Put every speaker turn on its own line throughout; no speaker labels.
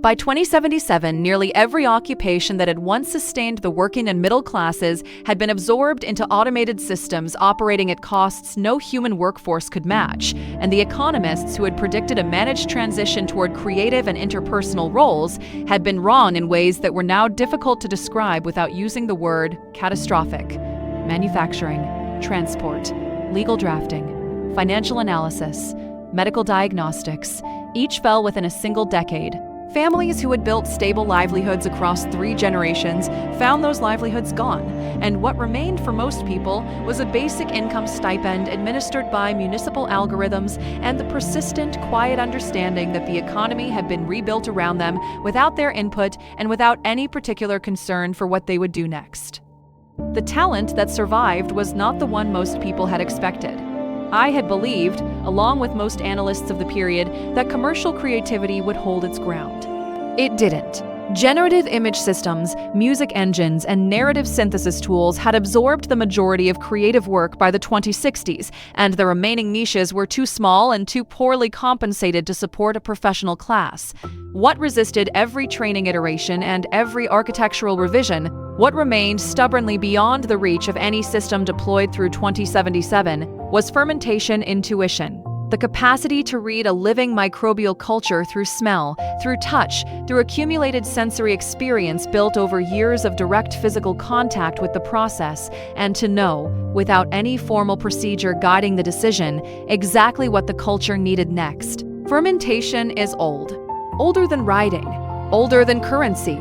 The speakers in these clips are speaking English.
By 2077, nearly every occupation that had once sustained the working and middle classes had been absorbed into automated systems operating at costs no human workforce could match, and the economists who had predicted a managed transition toward creative and interpersonal roles had been wrong in ways that were now difficult to describe without using the word catastrophic. Manufacturing, transport, legal drafting, financial analysis, medical diagnostics, each fell within a single decade. Families who had built stable livelihoods across 3 generations found those livelihoods gone, and what remained for most people was a basic income stipend administered by municipal algorithms and the persistent, quiet understanding that the economy had been rebuilt around them without their input and without any particular concern for what they would do next. The talent that survived was not the one most people had expected. I had believed, along with most analysts of the period, that commercial creativity would hold its ground. It didn't. Generative image systems, music engines, and narrative synthesis tools had absorbed the majority of creative work by the 2060s, and the remaining niches were too small and too poorly compensated to support a professional class. What resisted every training iteration and every architectural revision, what remained stubbornly beyond the reach of any system deployed through 2077, was fermentation intuition. The capacity to read a living microbial culture through smell, through touch, through accumulated sensory experience built over years of direct physical contact with the process, and to know, without any formal procedure guiding the decision, exactly what the culture needed next. Fermentation is old. Older than writing. Older than currency.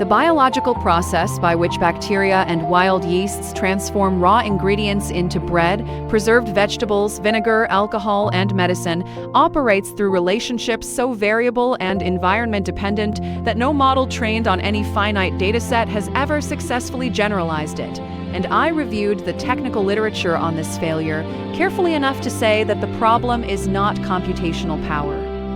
The biological process by which bacteria and wild yeasts transform raw ingredients into bread, preserved vegetables, vinegar, alcohol, and medicine operates through relationships so variable and environment-dependent that no model trained on any finite dataset has ever successfully generalized it. And I reviewed the technical literature on this failure carefully enough to say that the problem is not computational power.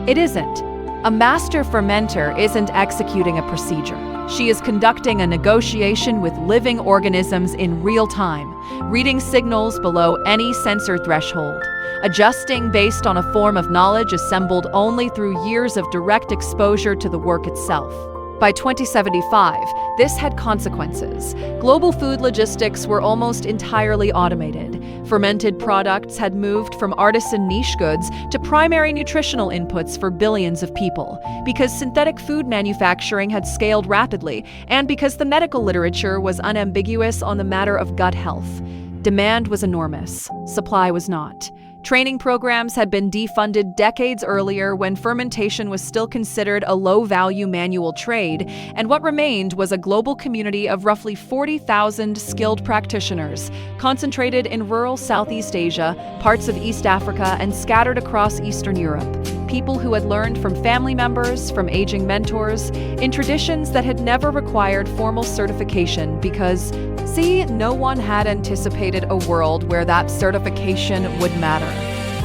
It isn't. A master fermenter isn't executing a procedure. She is conducting a negotiation with living organisms in real time, reading signals below any sensor threshold, adjusting based on a form of knowledge assembled only through years of direct exposure to the work itself. By 2075, this had consequences. Global food logistics were almost entirely automated. Fermented products had moved from artisan niche goods to primary nutritional inputs for billions of people, because synthetic food manufacturing had scaled rapidly, and because the medical literature was unambiguous on the matter of gut health. Demand was enormous. Supply was not. Training programs had been defunded decades earlier when fermentation was still considered a low-value manual trade, and what remained was a global community of roughly 40,000 skilled practitioners, concentrated in rural Southeast Asia, parts of East Africa, and scattered across Eastern Europe. People who had learned from family members, from aging mentors, in traditions that had never required formal certification because, see, no one had anticipated a world where that certification would matter.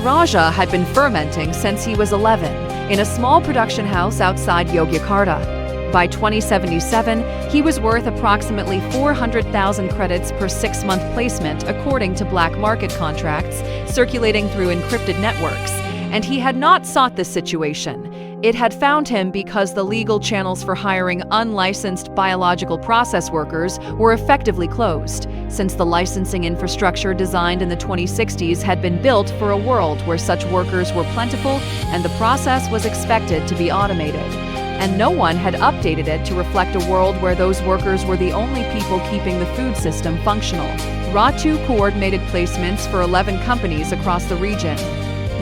Raja had been fermenting since he was 11 in a small production house outside Yogyakarta. By 2077, he was worth approximately 400,000 credits per 6-month placement according to black market contracts circulating through encrypted networks. And he had not sought this situation. It had found him because the legal channels for hiring unlicensed biological process workers were effectively closed, since the licensing infrastructure designed in the 2060s had been built for a world where such workers were plentiful and the process was expected to be automated. And no one had updated it to reflect a world where those workers were the only people keeping the food system functional. Ratu coordinated placements for 11 companies across the region.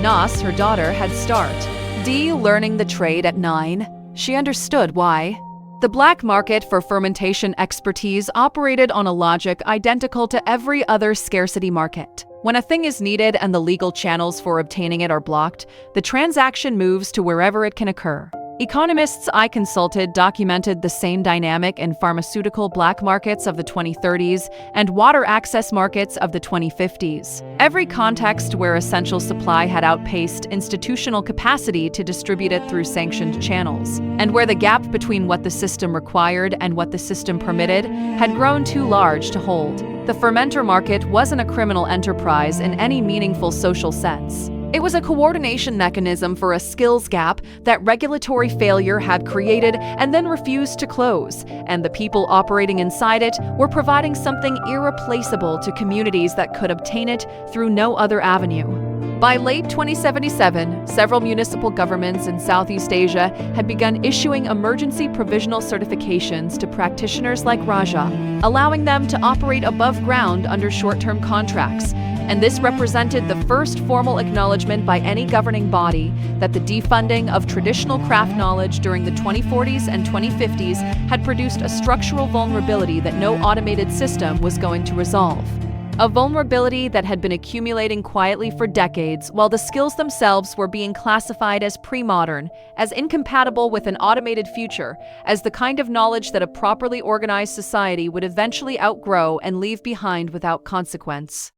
Nas, her daughter, had start. D learning the trade at 9. She understood why. The black market for fermentation expertise operated on a logic identical to every other scarcity market. When a thing is needed and the legal channels for obtaining it are blocked, the transaction moves to wherever it can occur. Economists I consulted documented the same dynamic in pharmaceutical black markets of the 2030s and water access markets of the 2050s. Every context where essential supply had outpaced institutional capacity to distribute it through sanctioned channels, and where the gap between what the system required and what the system permitted had grown too large to hold. The fermenter market wasn't a criminal enterprise in any meaningful social sense. It was a coordination mechanism for a skills gap that regulatory failure had created and then refused to close, and the people operating inside it were providing something irreplaceable to communities that could obtain it through no other avenue. By late 2077, several municipal governments in Southeast Asia had begun issuing emergency provisional certifications to practitioners like Raja, allowing them to operate above ground under short-term contracts. And this represented the first formal acknowledgement by any governing body that the defunding of traditional craft knowledge during the 2040s and 2050s had produced a structural vulnerability that no automated system was going to resolve. A vulnerability that had been accumulating quietly for decades, while the skills themselves were being classified as pre-modern, as incompatible with an automated future, as the kind of knowledge that a properly organized society would eventually outgrow and leave behind without consequence.